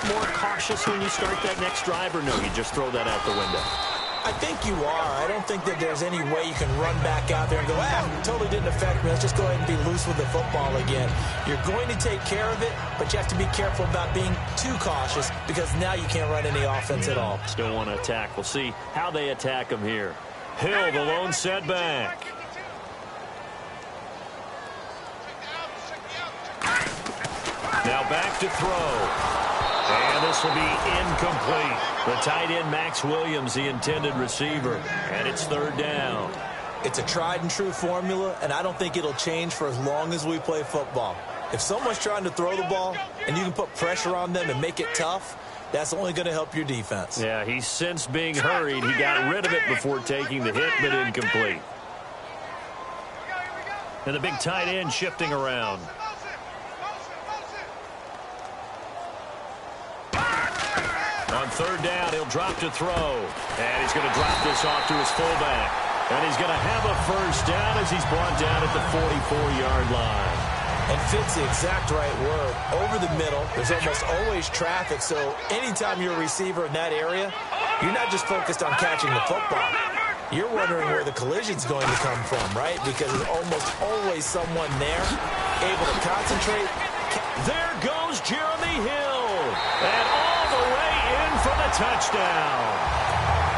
bit more cautious when you start that next drive, or no, you just throw that out the window? I think you are. I don't think that there's any way you can run back out there and go, totally didn't affect me. Let's just go ahead and be loose with the football again. You're going to take care of it, but you have to be careful about being too cautious because now you can't run any offense at all. Still want to attack. We'll see how they attack him here. Hill, the lone setback. Now back to throw. And this will be incomplete. The tight end, Max Williams, the intended receiver. And it's third down. It's a tried and true formula, and I don't think it'll change for as long as we play football. If someone's trying to throw the ball and you can put pressure on them and make it tough, that's only going to help your defense. Yeah, he's since being hurried. He got rid of it before taking the hit, but incomplete. And the big tight end shifting around. On third down, he'll drop to throw. And he's going to drop this off to his fullback. And he's going to have a first down as he's brought down at the 44-yard line. And fits the exact right word. Over the middle, there's almost always traffic. So anytime you're a receiver in that area, you're not just focused on catching the football. You're wondering where the collision's going to come from, right? Because there's almost always someone there able to concentrate. There goes Jeremy Hill. And all the way in for the touchdown.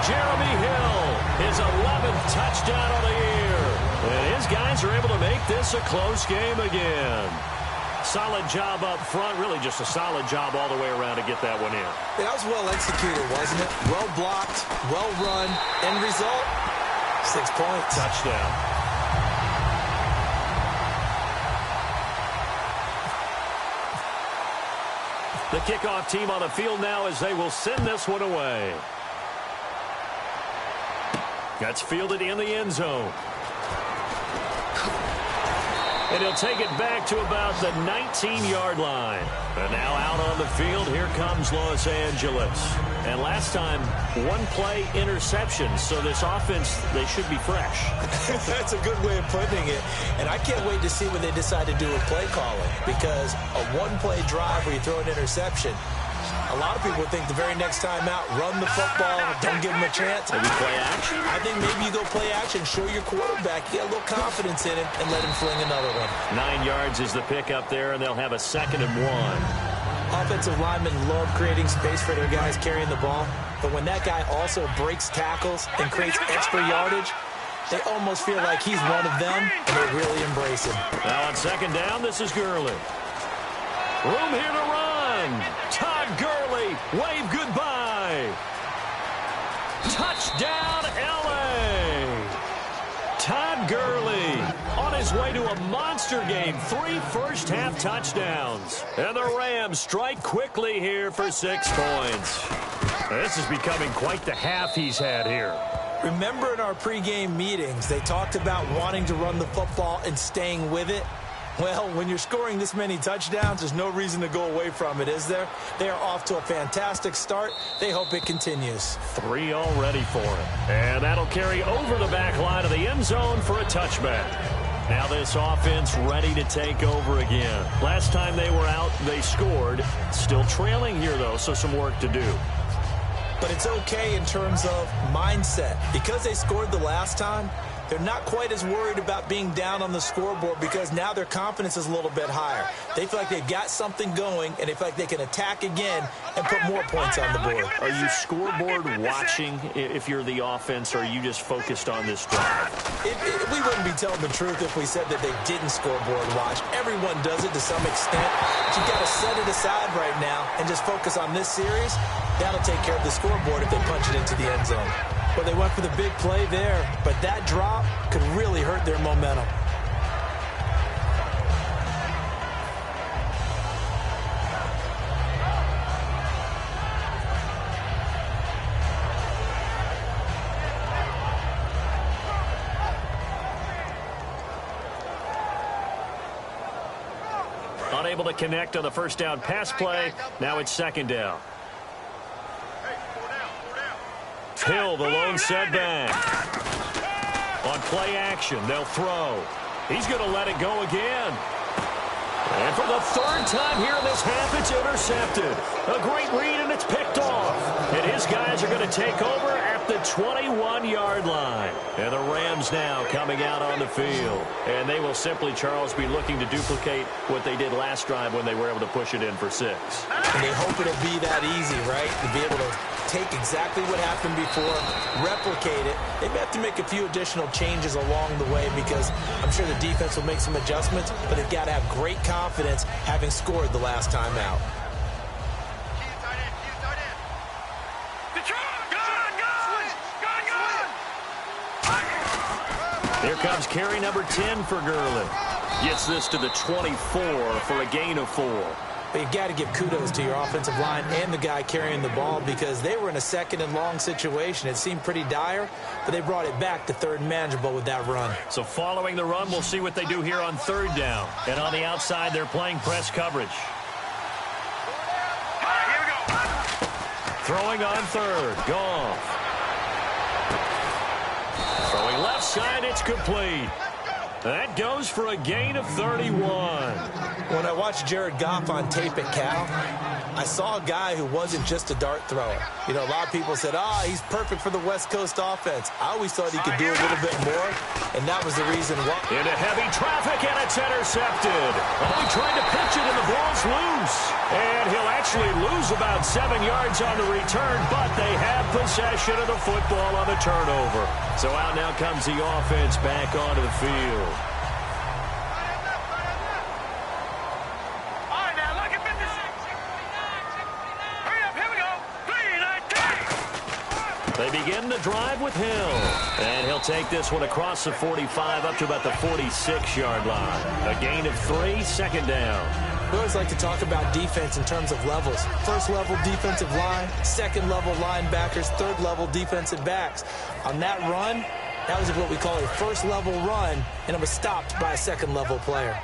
Jeremy Hill, his 11th touchdown of the year. And his guys are able to make this a close game again. Solid job up front. Really just a solid job all the way around to get that one in. That was well executed, wasn't it? Well blocked, well run. End result, 6 points. Touchdown. The kickoff team on the field now as they will send this one away. That's fielded in the end zone. And he'll take it back to about the 19-yard line. And now out on the field, here comes Los Angeles. And last time, one-play interception. So this offense, they should be fresh. That's a good way of putting it. And I can't wait to see what they decide to do with play calling. Because a one-play drive where you throw an interception, a lot of people think the very next time out, run the football, don't give them a chance. Maybe play action? I think maybe you go play action, show your quarterback, get a little confidence in him, and let him fling another one. 9 yards is the pick up there, and they'll have a 2nd and 1. Offensive linemen love creating space for their guys carrying the ball, but when that guy also breaks tackles and creates extra yardage, they almost feel like he's one of them, and they really embrace him. Now on 2nd down, this is Gurley. Room here to run. Todd Gurley, wave goodbye. Touchdown, L.A. Todd Gurley on his way to a monster game. 3 first-half touchdowns. And the Rams strike quickly here for 6 points. This is becoming quite the half he's had here. Remember in our pregame meetings, they talked about wanting to run the football and staying with it? Well, when you're scoring this many touchdowns, there's no reason to go away from it, is there? They are off to a fantastic start. They hope it continues. 3 already for him. And that'll carry over the back line of the end zone for a touchback. Now this offense ready to take over again. Last time they were out, they scored. Still trailing here, though, so some work to do. But it's okay in terms of mindset. Because they scored the last time, they're not quite as worried about being down on the scoreboard because now their confidence is a little bit higher. They feel like they've got something going, and they feel like they can attack again and put more points on the board. Are you scoreboard watching if you're the offense, or are you just focused on this drive? We wouldn't be telling the truth if we said that they didn't scoreboard watch. Everyone does it to some extent. But you've got to set it aside right now and just focus on this series. That'll take care of the scoreboard if they punch it into the end zone. Well, they went for the big play there, but that drop could really hurt their momentum. Unable to connect on the first down pass play. Now it's 2nd down. Hill, the lone setback. On play action, they'll throw. He's going to let it go again. And for the third time here in this half, it's intercepted. A great read, and it's picked off. And his guys are going to take over at the 21-yard line. And the Rams now coming out on the field. And they will simply, Charles, be looking to duplicate what they did last drive when they were able to push it in for 6. And they hope it'll be that easy, right? To be able to take exactly what happened before, replicate it. They may have to make a few additional changes along the way because I'm sure the defense will make some adjustments, but they've got to have great confidence having scored the last time out. Here comes carry number 10 for Gurley. Gets this to the 24 for a gain of 4. But you've got to give kudos to your offensive line and the guy carrying the ball because they were in a second and long situation. It seemed pretty dire, but they brought it back to third and manageable with that run. So following the run, we'll see what they do here on third down. And on the outside, they're playing press coverage. Here we go. Throwing on third. Goff. Throwing left side, it's complete. That goes for a gain of 31. When I watched Jared Goff on tape at Cal, I saw a guy who wasn't just a dart thrower. You know, a lot of people said, he's perfect for the West Coast offense. I always thought he could do a little bit more, and that was the reason why. Into heavy traffic, and it's intercepted. He tried to pitch it, and the ball's loose. And he'll actually lose about 7 yards on the return, but they have possession of the football on the turnover. So out now comes the offense back onto the field. They begin the drive with Hill. And he'll take this one across the 45 up to about the 46-yard line. A gain of 3, second down. We always like to talk about defense in terms of levels. First-level defensive line, second-level linebackers, third-level defensive backs. On that run, that was what we call a first-level run, and it was stopped by a second-level player.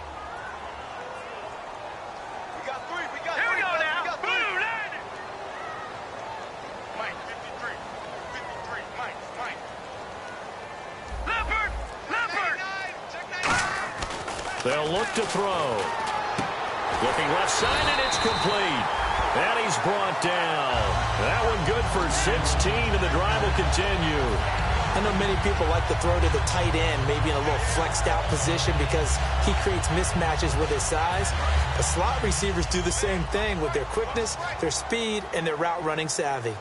They'll look to throw. Looking left side, and it's complete. And he's brought down. That one good for 16, and the drive will continue. I know many people like to throw to the tight end, maybe in a little flexed out position because he creates mismatches with his size. The slot receivers do the same thing with their quickness, their speed, and their route running savvy.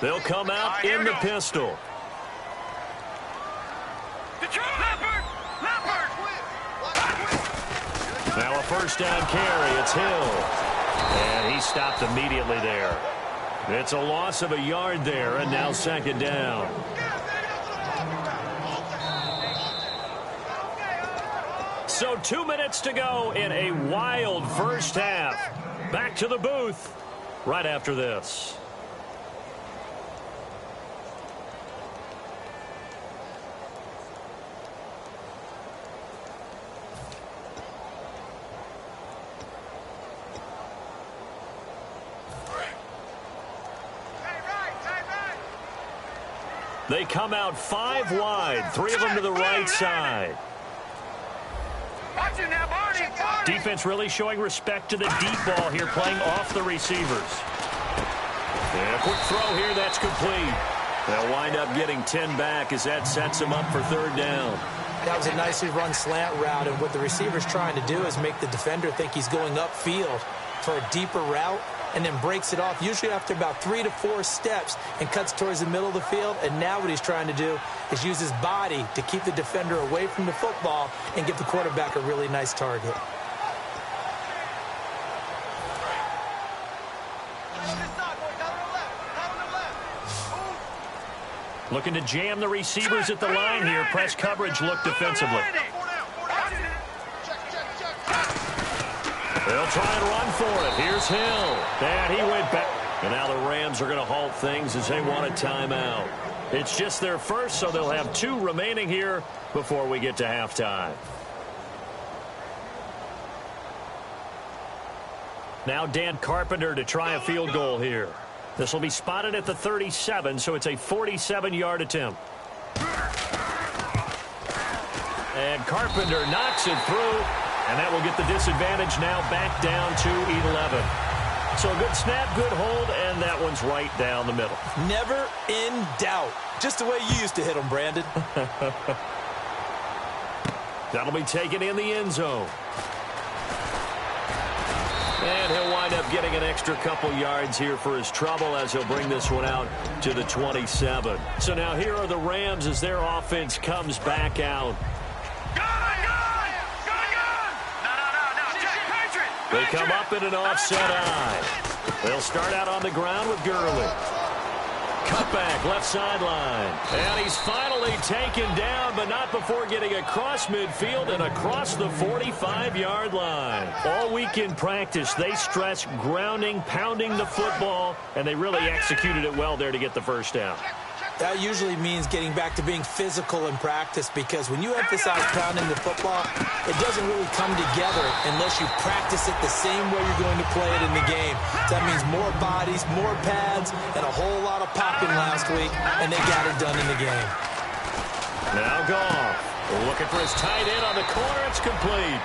They'll come out in the pistol. Now a first down carry. It's Hill. And he stopped immediately there. It's a loss of a yard there, and now second down. So 2 minutes to go in a wild first half. Back to the booth right after this. They come out 5 wide, 3 of them to the right side. Defense really showing respect to the deep ball here, playing off the receivers. And a quick throw here, that's complete. They'll wind up getting 10 back as that sets them up for third down. That was a nicely run slant route, and what the receiver's trying to do is make the defender think he's going upfield for a deeper route, and then breaks it off, usually after about 3 to 4 steps, and cuts towards the middle of the field. And now what he's trying to do is use his body to keep the defender away from the football and give the quarterback a really nice target. Looking to jam the receivers at the line here. Press coverage look defensively. They'll try and run for it. Here's Hill. And he went back. And now the Rams are going to halt things as they want a timeout. It's just their first, so they'll have 2 remaining here before we get to halftime. Now Dan Carpenter to try a field goal here. This will be spotted at the 37, so it's a 47-yard attempt. And Carpenter knocks it through. And that will get the disadvantage now back down to 11. So a good snap, good hold, and that one's right down the middle. Never in doubt. Just the way you used to hit them, Brandon. That'll be taken in the end zone. And he'll wind up getting an extra couple yards here for his trouble as he'll bring this one out to the 27. So now here are the Rams as their offense comes back out. They come up in an offset eye. They'll start out on the ground with Gurley. Cutback, left sideline. And he's finally taken down, but not before getting across midfield and across the 45-yard line. All week in practice, they stress grounding, pounding the football, and they really executed it well there to get the first down. That usually means getting back to being physical in practice, because when you emphasize pounding the football, it doesn't really come together unless you practice it the same way you're going to play it in the game. So that means more bodies, more pads, and a whole lot of popping last week, and they got it done in the game. Now Goff looking for his tight end on the corner. It's complete.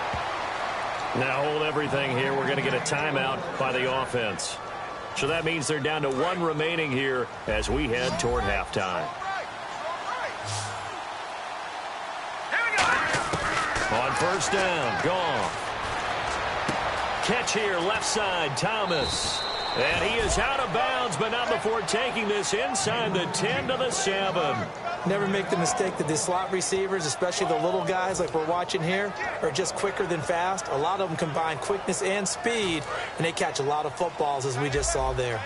Now hold everything here. We're going to get a timeout by the offense. So that means they're down to one remaining here as we head toward halftime. On first down, Goff. Catch here, left side, Thomas. And he is out of bounds, but not before taking this inside the 10 to the 7. Never make the mistake that the slot receivers, especially the little guys like we're watching here, are just quicker than fast. A lot of them combine quickness and speed, and they catch a lot of footballs, as we just saw there.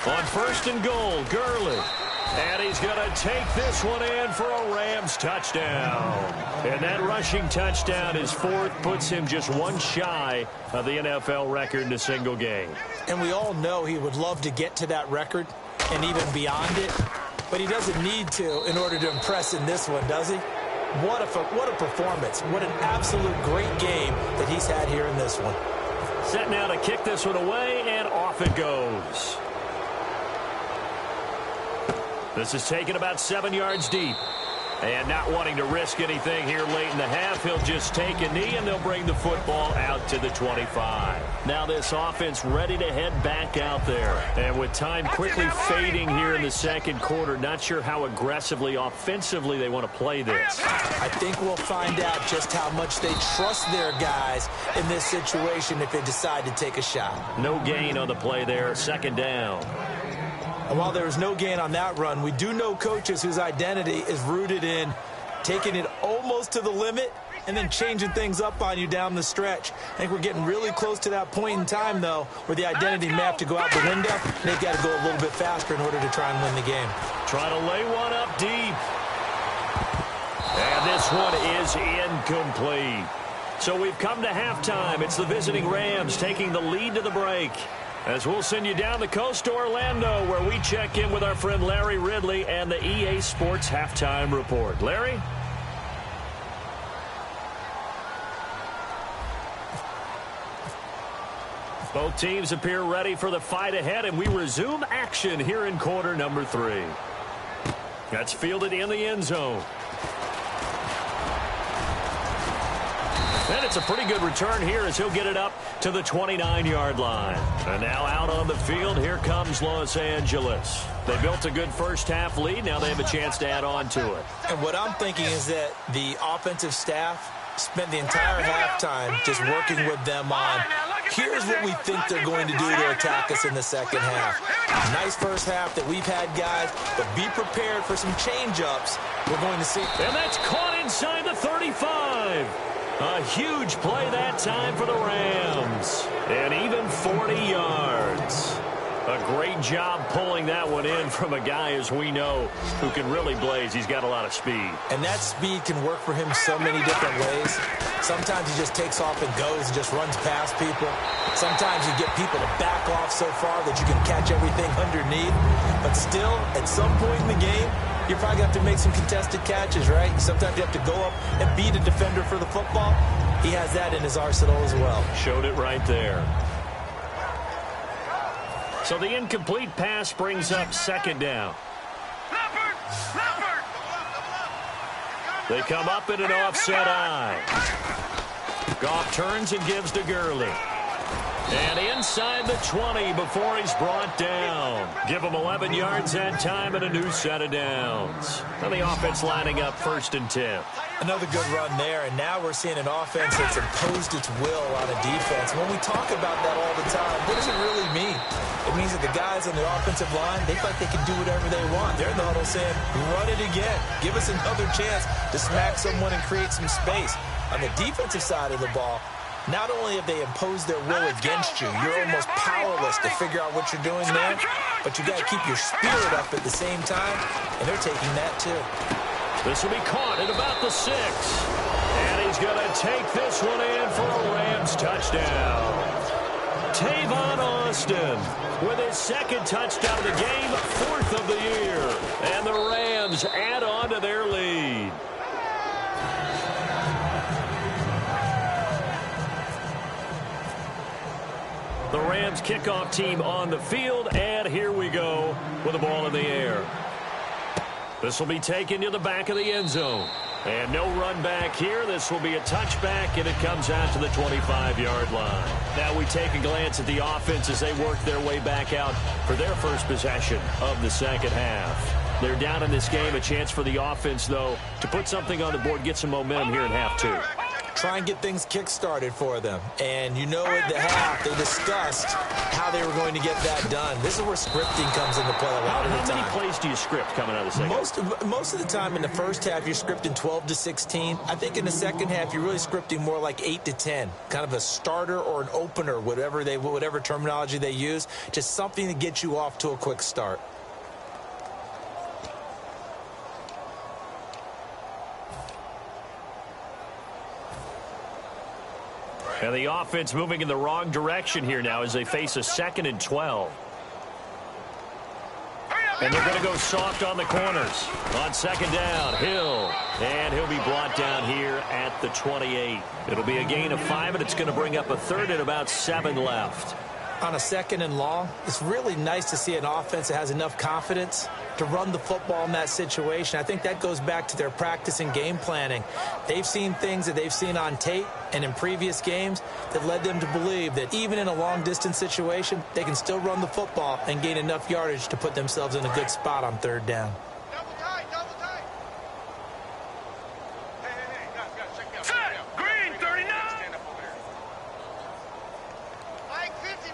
On first and goal, Gurley. And he's going to take this one in for a Rams touchdown. And that rushing touchdown, his fourth, puts him just one shy of the NFL record in a single game. And we all know he would love to get to that record and even beyond it. But he doesn't need to in order to impress in this one, does he? What a performance. What an absolute great game that he's had here in this one. Set now to kick this one away, and off it goes. This is taken about 7 yards deep. And not wanting to risk anything here late in the half, he'll just take a knee, and they'll bring the football out to the 25. Now this offense ready to head back out there. And with time quickly fading here in the second quarter, not sure how aggressively, offensively they want to play this. I think we'll find out just how much they trust their guys in this situation if they decide to take a shot. No gain on the play there, second down. And while there was no gain on that run, we do know coaches whose identity is rooted in taking it almost to the limit and then changing things up on you down the stretch. I think we're getting really close to that point in time, though, where the identity may have to go out the window, and they've got to go a little bit faster in order to try and win the game. Trying to lay one up deep. And this one is incomplete. So we've come to halftime. It's the visiting Rams taking the lead to the break. As we'll send you down the coast to Orlando, where we check in with our friend Larry Ridley and the EA Sports Halftime Report. Larry? Both teams appear ready for the fight ahead, and we resume action here in quarter number 3. That's fielded in the end zone. And it's a pretty good return here as he'll get it up to the 29-yard line. And now out on the field, here comes Los Angeles. They built a good first-half lead. Now they have a chance to add on to it. And what I'm thinking is that the offensive staff spent the entire halftime just working with them on, here's what we think they're going to do to attack us in the second half. Nice first half that we've had, guys, but be prepared for some change-ups. We're going to see. And that's caught inside the 35. A huge play that time for the Rams. And even 40 yards. A great job pulling that one in from a guy, as we know, who can really blaze. He's got a lot of speed. And that speed can work for him so many different ways. Sometimes he just takes off and goes and just runs past people. Sometimes you get people to back off so far that you can catch everything underneath. But still, at some point in the game, you're probably going to have to make some contested catches, right? Sometimes you have to go up and beat a defender for the football. He has that in his arsenal as well. Showed it right there. So the incomplete pass brings up second down. They come up in an offset eye. Goff turns and gives to Gurley. And inside the 20 before he's brought down. Give him 11 yards that time and a new set of downs. And the offense lining up 1st and 10. Another good run there, and now we're seeing an offense that's imposed its will on a defense. When we talk about that all the time, what does it really mean? It means that the guys on the offensive line, they feel like they can do whatever they want. They're in the huddle saying, run it again. Give us another chance to smack someone and create some space. On the defensive side of the ball, not only have they imposed their will against you, you're almost powerless to figure out what you're doing there, but you got to keep your spirit up at the same time, and they're taking that too. This will be caught at about the 6. And he's going to take this one in for a Rams touchdown. Tavon Austin with his 2nd touchdown of the game, 4th of the year. And the Rams add on to their lead. The Rams kickoff team on the field, and here we go with the ball in the air. This will be taken to the back of the end zone. And no run back here. This will be a touchback, and it comes out to the 25-yard line. Now we take a glance at the offense as they work their way back out for their first possession of the second half. They're down in this game. A chance for the offense, though, to put something on the board, get some momentum here in half 2. Try and get things kick-started for them. And you know at the half, they discussed how they were going to get that done. This is where scripting comes into play a lot of the time. How many plays do you script coming out of the second? Most of the time in the first half, you're scripting 12 to 16. I think in the second half, you're really scripting more like 8 to 10. Kind of a starter or an opener, whatever terminology they use. Just something to get you off to a quick start. And the offense moving in the wrong direction here now as they face a 2nd and 12. And they're going to go soft on the corners. On 2nd down, Hill. And he'll be brought down here at the 28. It'll be a gain of 5, and it's going to bring up a 3rd and about 7 left. On a 2nd and long, it's really nice to see an offense that has enough confidence to run the football in that situation. I think that goes back to their practice and game planning. They've seen things that they've seen on tape and in previous games that led them to believe that even in a long-distance situation, they can still run the football and gain enough yardage to put themselves in a good spot on 3rd down. Double tight. Hey, guys, check me out. Set, green, 39. Stand up over there. Mike 50.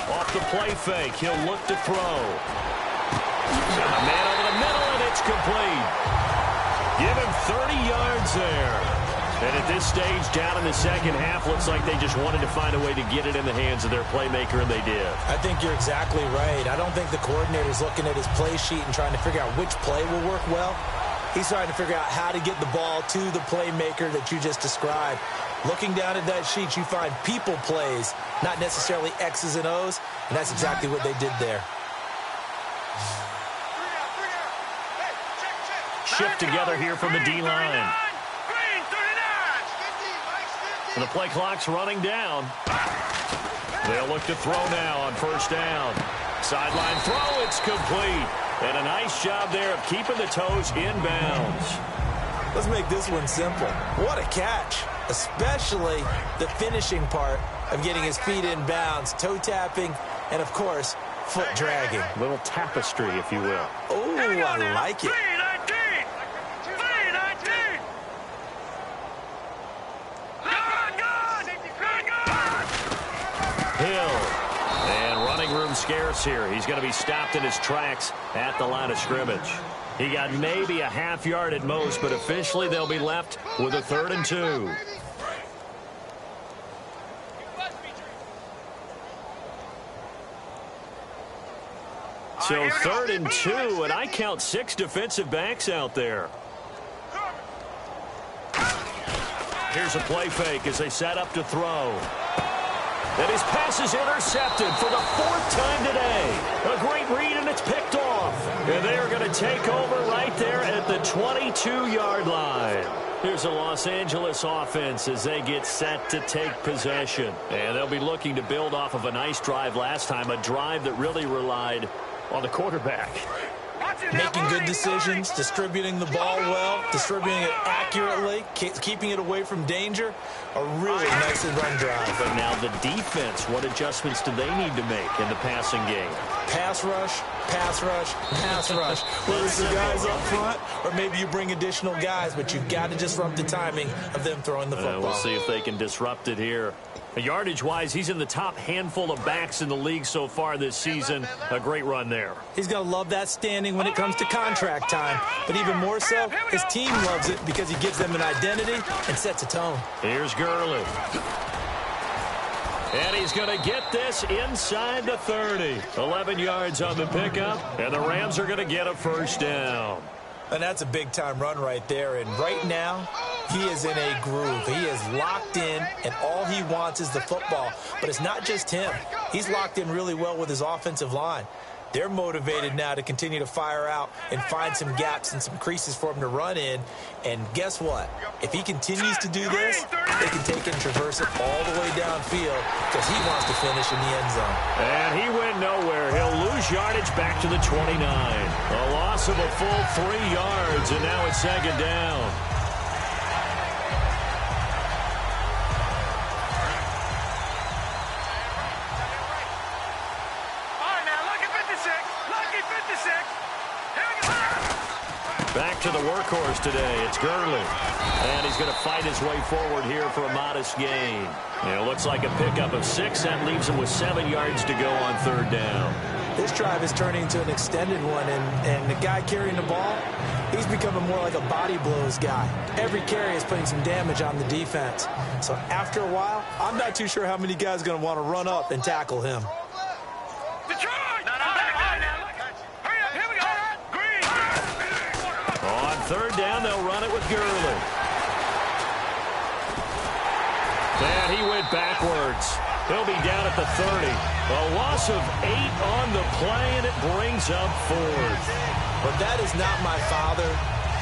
Off the play fake, he'll look to throw. Got a man over the middle, and it's complete. Give him 30 yards there. And at this stage, down in the second half, looks like they just wanted to find a way to get it in the hands of their playmaker, and they did. I think you're exactly right. I don't think the coordinator's looking at his play sheet and trying to figure out which play will work well. He's trying to figure out how to get the ball to the playmaker that you just described. Looking down at that sheet, you find people plays, not necessarily X's and O's, and that's exactly what they did there. Shift together here from the D-line. And the play clock's running down. They'll look to throw now on 1st down. Sideline throw, it's complete. And a nice job there of keeping the toes inbounds. Let's make this one simple. What a catch, especially the finishing part of getting his feet in bounds, toe tapping, and, of course, foot dragging. A little tapestry, if you will. Oh, I like it. Hill. And running room scarce here. He's going to be stopped in his tracks at the line of scrimmage. He got maybe a half yard at most, but officially they'll be left with a 3rd and 2. So 3rd and 2, and I count 6 defensive backs out there. Here's a play fake as they set up to throw. And his pass is intercepted for the 4th time today. A great read, and it's picked off. And they're going to take over right there at the 22-yard line. Here's a Los Angeles offense as they get set to take possession. And they'll be looking to build off of a nice drive last time, a drive that really relied on the quarterback. making good decisions, distributing the ball well, distributing it accurately, keeping it away from danger. A really nicely run drive. But now the defense, what adjustments do they need to make in the passing game? Pass rush, pass rush, pass rush. Whether it's the guys up front or maybe you bring additional guys, but you've got to disrupt the timing of them throwing the football. We'll see if they can disrupt it here. Yardage-wise, he's in the top handful of backs in the league so far this season. A great run there. He's going to love that standing when it comes to contract time. But even more so, his team loves it because he gives them an identity and sets a tone. Here's Gurley. And he's going to get this inside the 30. 11 yards on the pickup, and the Rams are going to get a first down. And that's a big-time run right there. And right now, he is in a groove. He is locked in, and all he wants is the football. But it's not just him. He's locked in really well with his offensive line. They're motivated now to continue to fire out and find some gaps and some creases for him to run in. And guess what? If he continues to do this, they can take it and traverse it all the way downfield because he wants to finish in the end zone. And he went nowhere. He'll lose yardage back to the 29. A loss of a full 3 yards, and now it's second down. Back to the workhorse today. It's Gurley. And he's going to fight his way forward here for a modest gain. It looks like a pickup of 6. That leaves him with 7 yards to go on third down. This drive is turning into an extended one, and the guy carrying the ball, he's becoming more like a body blows guy. Every carry is putting some damage on the defense. So after a while, I'm not too sure how many guys are going to want to run up and tackle him. Third down, they'll run it with Gurley. And he went backwards. He'll be down at the 30. A loss of 8 on the play, and it brings up 4th. But that is not my father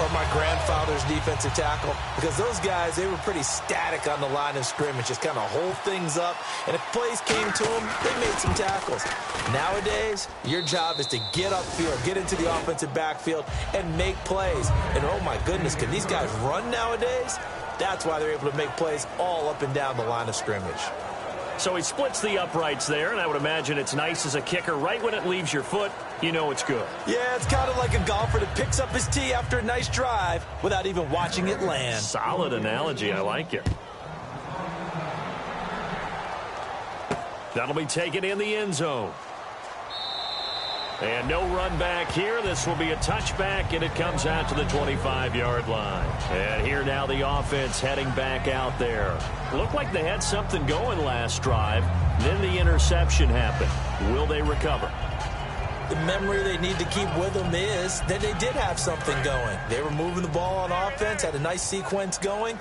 or my grandfather's defensive tackle, because those guys, they were pretty static on the line of scrimmage, just kind of hold things up, and if plays came to them, they made some tackles. Nowadays, your job is to get upfield, get into the offensive backfield, and make plays. And oh my goodness, can these guys run nowadays? That's why they're able to make plays all up and down the line of scrimmage. So he splits the uprights there, and I would imagine it's nice as a kicker. Right when it leaves your foot, you know it's good. Yeah, it's kind of like a golfer that picks up his tee after a nice drive without even watching it land. Solid analogy. I like it. That'll be taken in the end zone. And no run back here. This will be a touchback, and it comes out to the 25-yard line. And here now the offense heading back out there. Looked like they had something going last drive. Then the interception happened. Will they recover? The memory they need to keep with them is that they did have something going. They were moving the ball on offense, had a nice sequence going.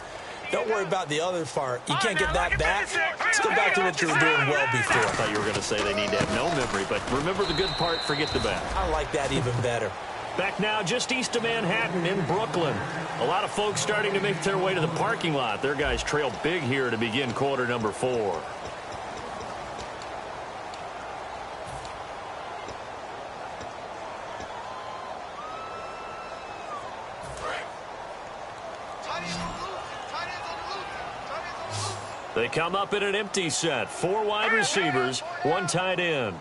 Don't worry about the other part. You can't get that back. Let's go back to what you were doing well before. I thought you were going to say they need to have no memory, but remember the good part, forget the bad. I like that even better. Back now just east of Manhattan in Brooklyn. A lot of folks starting to make their way to the parking lot. Their guys trail big here to begin quarter number 4. They come up in an empty set. 4 wide receivers, 1 tight end.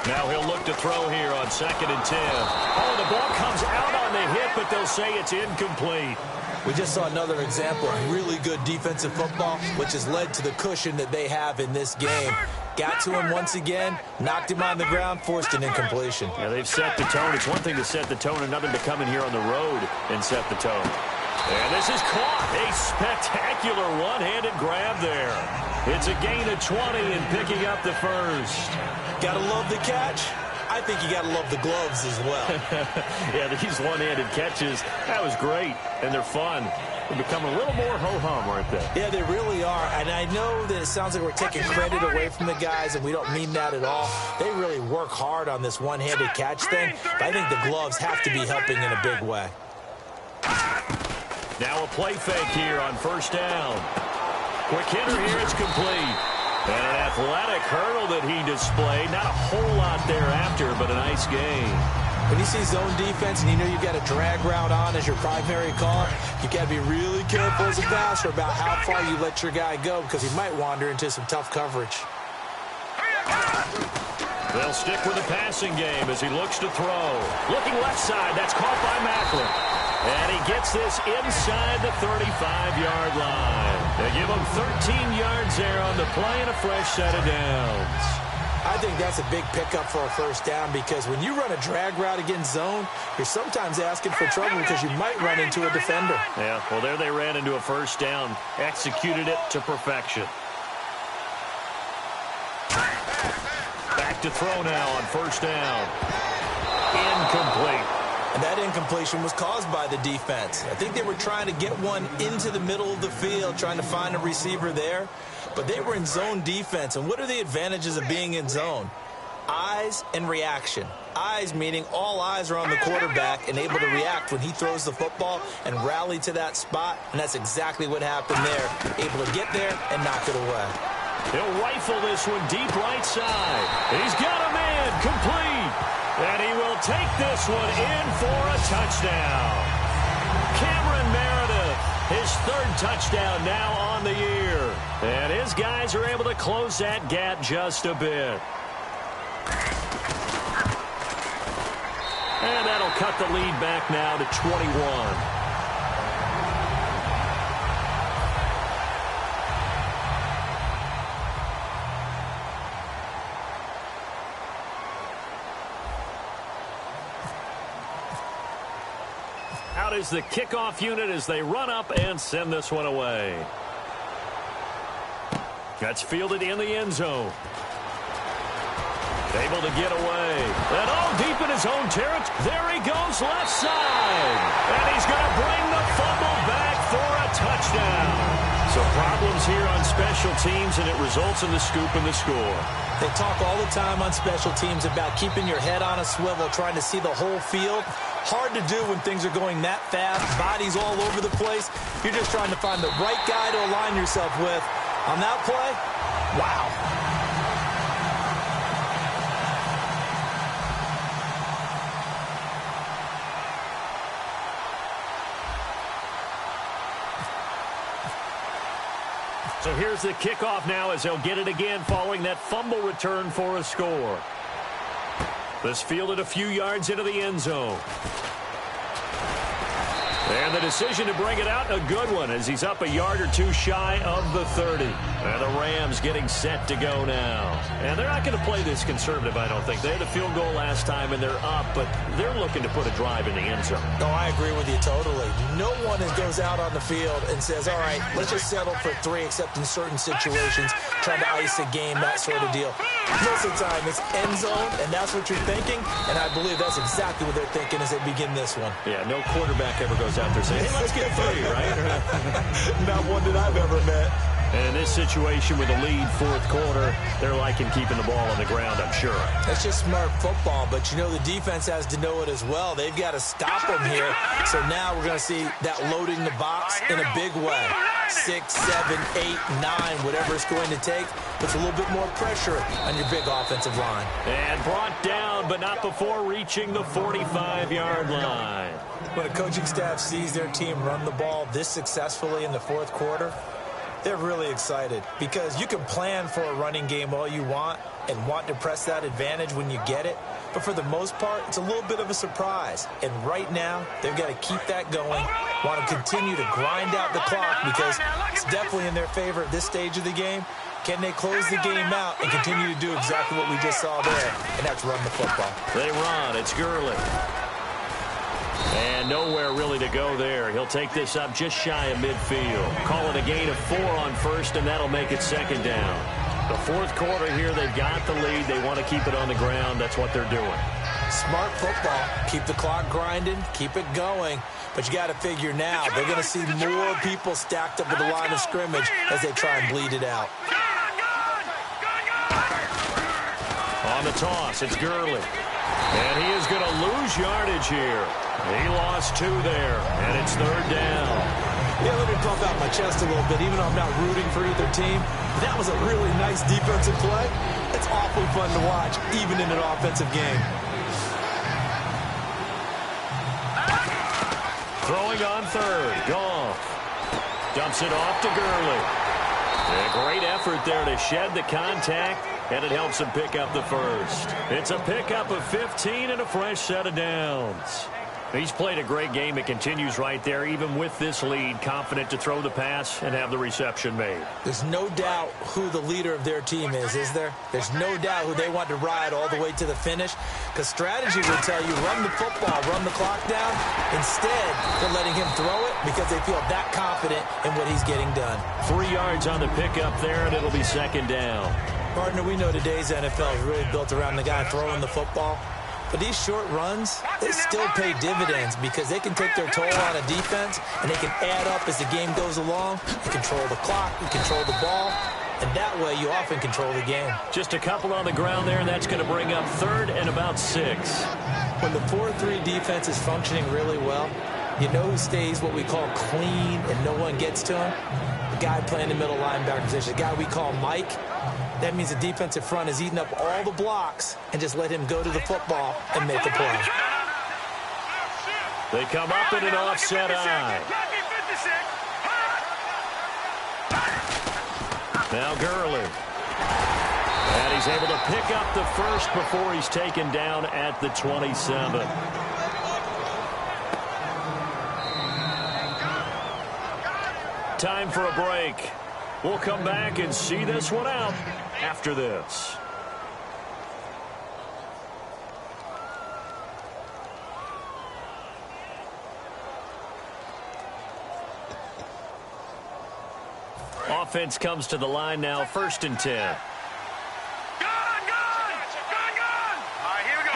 Now he'll look to throw here on 2nd and 10. Oh, the ball comes out on the hit, but they'll say it's incomplete. We just saw another example of really good defensive football, which has led to the cushion that they have in this game. Got to him once again, knocked him on the ground, forced an incompletion. Yeah, they've set the tone. It's one thing to set the tone, another to come in here on the road and set the tone. And this is caught. A spectacular one-handed grab there. It's a gain of 20 and picking up the first. Gotta love the catch. I think you gotta love the gloves as well. Yeah, these one-handed catches, that was great, and they're fun. They're becoming a little more ho-hum, aren't they? Yeah, they really are. And I know that it sounds like we're taking credit away from the guys, and we don't mean that at all. They really work hard on this one-handed catch thing, but I think the gloves have to be helping in a big way. Now a play fake here on first down. Quick hitter here, it's complete. And an athletic hurdle that he displayed. Not a whole lot thereafter, but a nice game. When you see zone defense and you know you've got a drag route on as your primary call, you got to be really careful as a passer about how far you let your guy go because he might wander into some tough coverage. They'll stick with the passing game as he looks to throw. Looking left side. That's caught by Macklin. And he gets this inside the 35-yard line. They give him 13 yards there on the play and a fresh set of downs. I think that's a big pickup for a first down because when you run a drag route against zone, you're sometimes asking for trouble because you might run into a defender. Yeah, well, there they ran into a first down. Executed it to perfection. Back to throw now on first down. Incomplete. And that incompletion was caused by the defense. I think they were trying to get one into the middle of the field, trying to find a receiver there. But they were in zone defense. And what are the advantages of being in zone? Eyes and reaction. Eyes meaning all eyes are on the quarterback and able to react when he throws the football and rally to that spot. And that's exactly what happened there. Able to get there and knock it away. He'll rifle this one deep right side. He's got a man complete. And he will take this one in for a touchdown. Cameron Meredith, his third touchdown now on the year. And his guys are able to close that gap just a bit. And that'll cut the lead back now to 21. Out is the kickoff unit as they run up and send this one away. That's fielded in the end zone. Able to get away. And all deep in his own territory. There he goes left side. And he's going to bring the fumble back for a touchdown. So problems here on special teams, and it results in the scoop and the score. They talk all the time on special teams about keeping your head on a swivel, trying to see the whole field. Hard to do when things are going that fast, bodies all over the place. You're just trying to find the right guy to align yourself with. On that play, wow. So here's the kickoff now as they'll get it again following that fumble return for a score. This fielded a few yards into the end zone. And the decision to bring it out, a good one, as he's up a yard or two shy of the 30. And the Rams getting set to go now. And they're not going to play this conservative, I don't think. They had a field goal last time, and they're up, but they're looking to put a drive in the end zone. No, I agree with you totally. No one goes out on the field and says, all right, let's just settle for 3, except in certain situations, trying to ice a game, that sort of deal. Most of the time, it's end zone, and that's what you're thinking, and I believe that's exactly what they're thinking as they begin this one. Yeah, no quarterback ever goes out there saying, hey, let's get 3, right? Not one that I've ever met. And in this situation with a lead fourth quarter, they're liking keeping the ball on the ground, I'm sure. That's just smart football, but you know the defense has to know it as well. They've got to stop them here. So now we're going to see that loading the box in a big way. 6, 7, 8, 9, whatever it's going to take, puts a little bit more pressure on your big offensive line. And brought down, but not before reaching the 45-yard line. When a coaching staff sees their team run the ball this successfully in the fourth quarter, they're really excited because you can plan for a running game all you want and want to press that advantage when you get it. But for the most part, it's a little bit of a surprise. And right now, they've got to keep that going, want to continue to grind out the clock because it's definitely in their favor at this stage of the game. Can they close the game out and continue to do exactly what we just saw there? And that's run the football. They run. It's Gurley. And nowhere really to go there. He'll take this up just shy of midfield. Call it a gain of 4 on first, and that'll make it second down. The fourth quarter here, they've got the lead. They want to keep it on the ground. That's what they're doing. Smart football. Keep the clock grinding. Keep it going. But you got to figure now, they're going to see more people stacked up at the line of scrimmage as they try and bleed it out. On the toss, it's Gurley. And he is going to lose yardage here. He lost 2 there, and it's third down. Yeah, let me puff out my chest a little bit, even though I'm not rooting for either team. That was a really nice defensive play. It's awfully fun to watch, even in an offensive game. Throwing on third. Goff dumps it off to Gurley. A great effort there to shed the contact, and it helps him pick up the first. It's a pickup of 15 and a fresh set of downs. He's played a great game. It continues right there, even with this lead, confident to throw the pass and have the reception made. There's no doubt who the leader of their team is there? There's no doubt who they want to ride all the way to the finish, because strategy would tell you run the football, run the clock down. Instead, they're letting him throw it because they feel that confident in what he's getting done. 3 yards on the pickup there, and it'll be second down. Partner, we know today's NFL is really built around the guy throwing the football. But these short runs, they still pay dividends because they can take their toll on a defense, and they can add up as the game goes along. You control the clock, you control the ball, and that way you often control the game. Just a couple on the ground there, and that's going to bring up third and about 6. When the 4-3 defense is functioning really well, you know who stays what we call clean and no one gets to him? The guy playing the middle linebacker position, the guy we call Mike. That means the defensive front is eating up all the blocks and just let him go to the football and make a play. They come up in an offset eye. Now Gurley. And he's able to pick up the first before he's taken down at the 27. Time for a break. We'll come back and see this one out after this. Offense comes to the line now, 1st and 10. Gone! All right, here we go.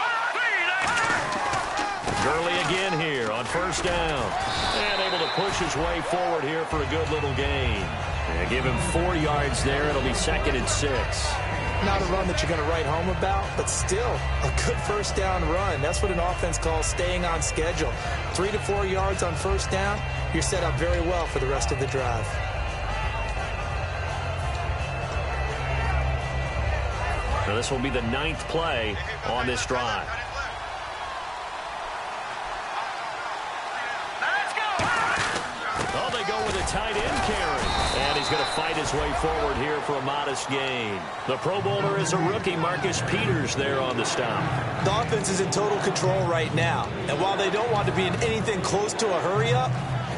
Gurley again here on 1st down. And able to push his way forward here for a good little gain. And give him 4 yards there. It'll be 2nd and 6. Not a run that you're going to write home about, but still a good 1st down run. That's what an offense calls staying on schedule. 3 to 4 yards on 1st down, you're set up very well for the rest of the drive. Now this will be the 9th play on this drive. Oh, they go with a tight end carry. And he's going to fight his way forward here for a modest gain. The Pro Bowler is a rookie, Marcus Peters, there on the stop. The offense is in total control right now. And while they don't want to be in anything close to a hurry-up,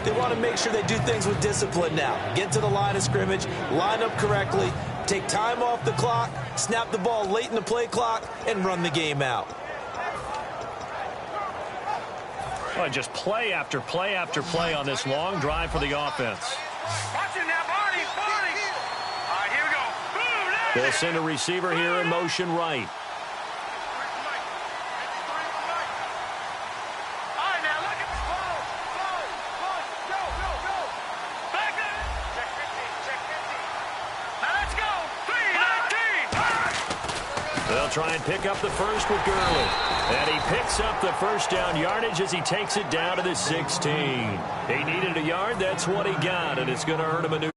they want to make sure they do things with discipline now. Get to the line of scrimmage, line up correctly, take time off the clock, snap the ball late in the play clock, and run the game out. Oh, just play after play after play on this long drive for the offense. Watch it now, Barney. All right, here we go. Boom, They'll send a receiver here in motion right. All right, now look at go. Back up. Check 15. Now let's go. 3-19. They'll try and pick up the first with Gurley. And he picks up the 1st down yardage as he takes it down to the 16. He needed a yard. That's what he got, and it's going to earn him a new